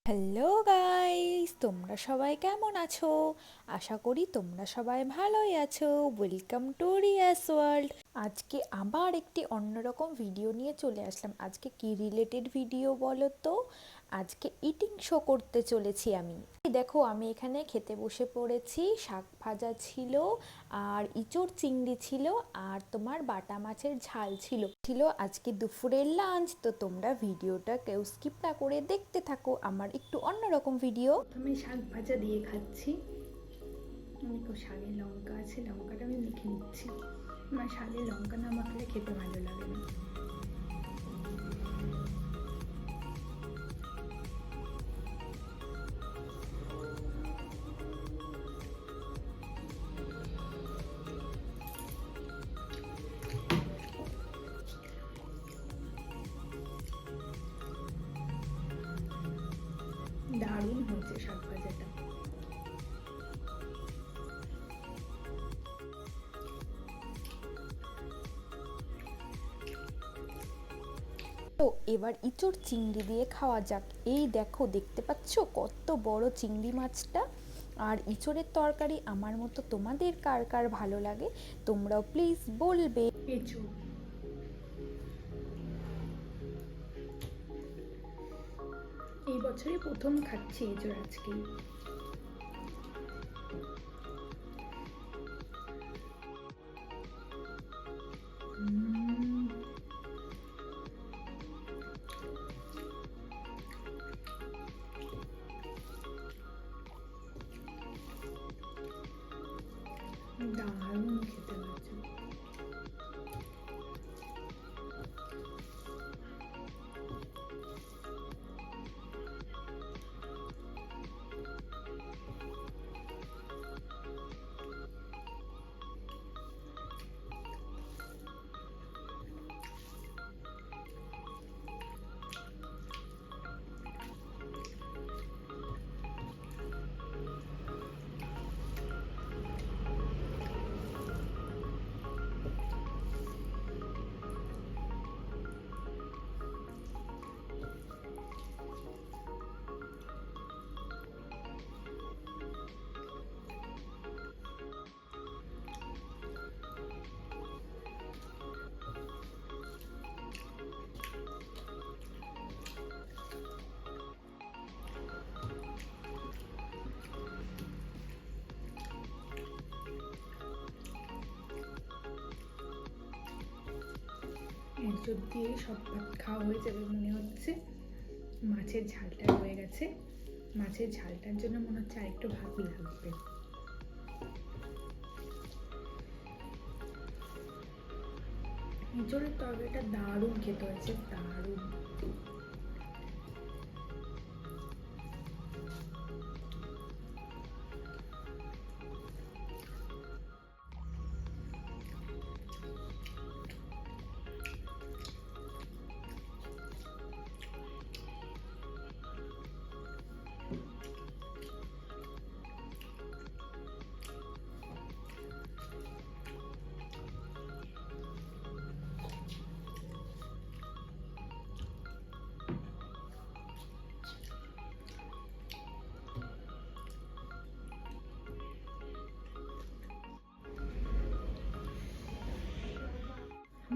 Hello guys, তোমরা সবাই কেমন আছো? আশা করি তোমরা সবাই ভালোই আছো। Welcome to Riya's world. আজকে আবার একটি অন্যরকম ভিডিও নিয়ে চলে আসলাম। আজকে কি রিলেটেড ভিডিও বলো তো? আজকে ইটিং শো করতে চলেছি আমি। এই দেখো, আমি এখানে খেতে বসে পড়েছি। শাক ভাজা ছিল, আর ইঁচড় চিংড়ি ছিল, আর তোমার বাটা মাছের ঝাল ছিল আজকে দুপুরের লাঞ্চ। তো তোমরা ভিডিওটা কেউ স্কিপ না করে দেখতে থাকো, আমার একটু অন্যরকম ভিডিও। প্রথমে শাক ভাজা দিয়ে খাচ্ছি। আমি তো শাকে লঙ্কা আছে, লঙ্কাটা আমি মেখে নিচ্ছি। আমার শাকে লঙ্কা না মাখলে খেতে ভালো লাগে না। দারুণ হয়েছে শাক ভাজাটা। তো এবার ইঁচড় চিংড়ি দিয়ে খাওয়া যাক। এই দেখো, দেখতে পাচ্ছ কত বড় চিংড়ি মাছটা। আর ইঁচড়ের তরকারি আমার মতো তোমাদের কার কার ভালো লাগে, তোমরাও প্লিজ বলবে। এঁচড় এই বছরে প্রথম খাচ্ছি এঁচড় আজকে। দারুণ খেতে হয়েছে। এঁচড় দিয়ে সব ভাত খাওয়া হয়ে যাবে মনে হচ্ছে। মাছের ঝালটা রয়ে গেছে, মাছের ঝালটার জন্য মনে হচ্ছে আরেকটু ভাত লাগবে। এঁচড়ের তরকারিটা দারুণ খেতে হয়েছে, দারুণ।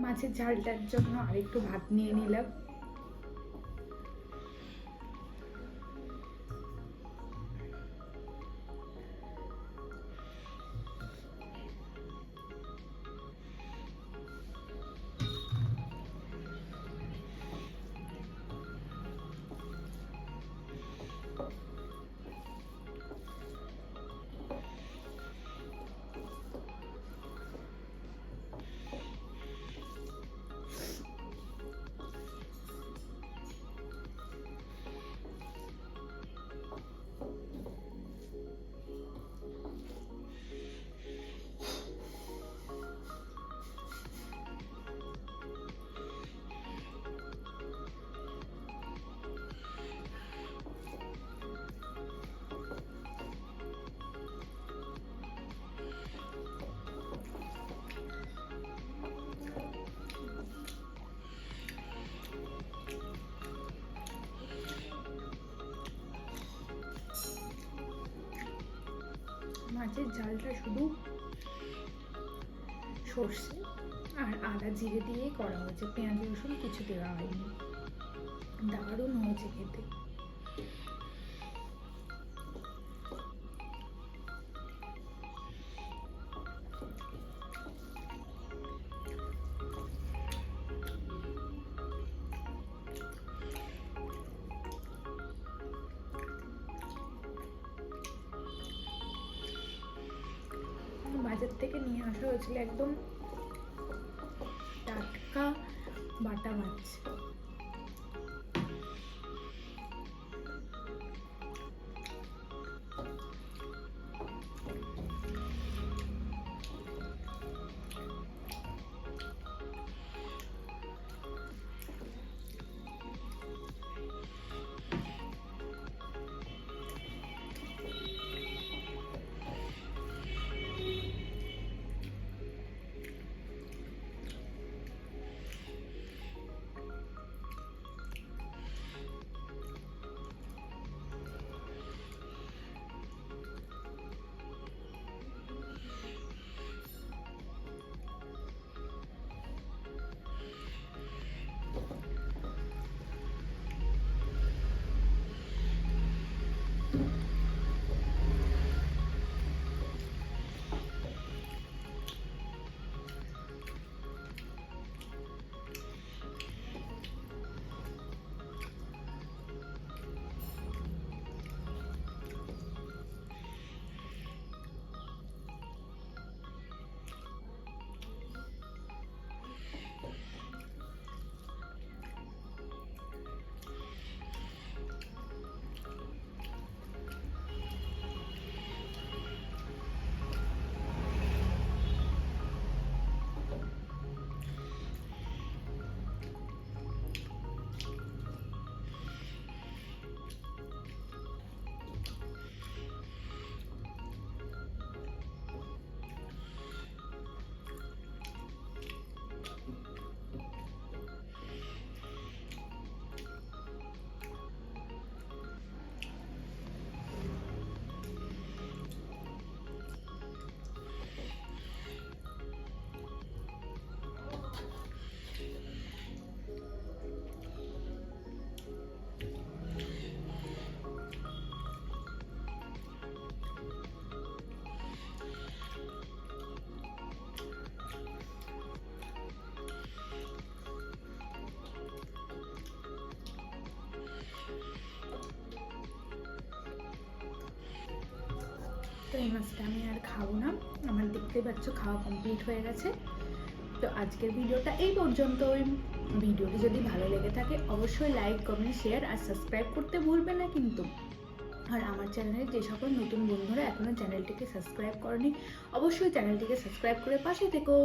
মাছের ঝালটার জন্য আরেকটু ভাত নিয়ে নিলাম। মাছের ঝালটা শুধু সর্ষে আর আদা জিরে দিয়েই করা হয়েছে, পেঁয়াজ রসুন কিছু দেওয়া হয়নি। দারুণ হয়েছে খেতে। বাজার থেকে নিয়ে আসা হয়েছিল একদম টাটকা বাটা মাছ। তো এই মাছটা আমি আর খাবো না, আমার দেখতেই পাচ্ছ খাওয়া কমপ্লিট হয়ে গেছে। তো আজকের ভিডিওটা এই পর্যন্তই। ভিডিওটি যদি ভালো লেগে থাকে অবশ্যই লাইক কমেন্ট শেয়ার আর সাবস্ক্রাইব করতে ভুলবে না কিন্তু। আর আমার চ্যানেলে যে সকল নতুন বন্ধুরা এখনও চ্যানেলটিকে সাবস্ক্রাইব করেনি অবশ্যই চ্যানেলটিকে সাবস্ক্রাইব করে পাশে থেকো।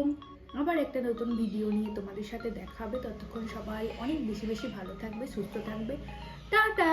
আবার একটা নতুন ভিডিও নিয়ে তোমাদের সাথে দেখা হবে। ততক্ষণ সবাই অনেক বেশি বেশি ভালো থাকবে, সুস্থ থাকবে। টাটা।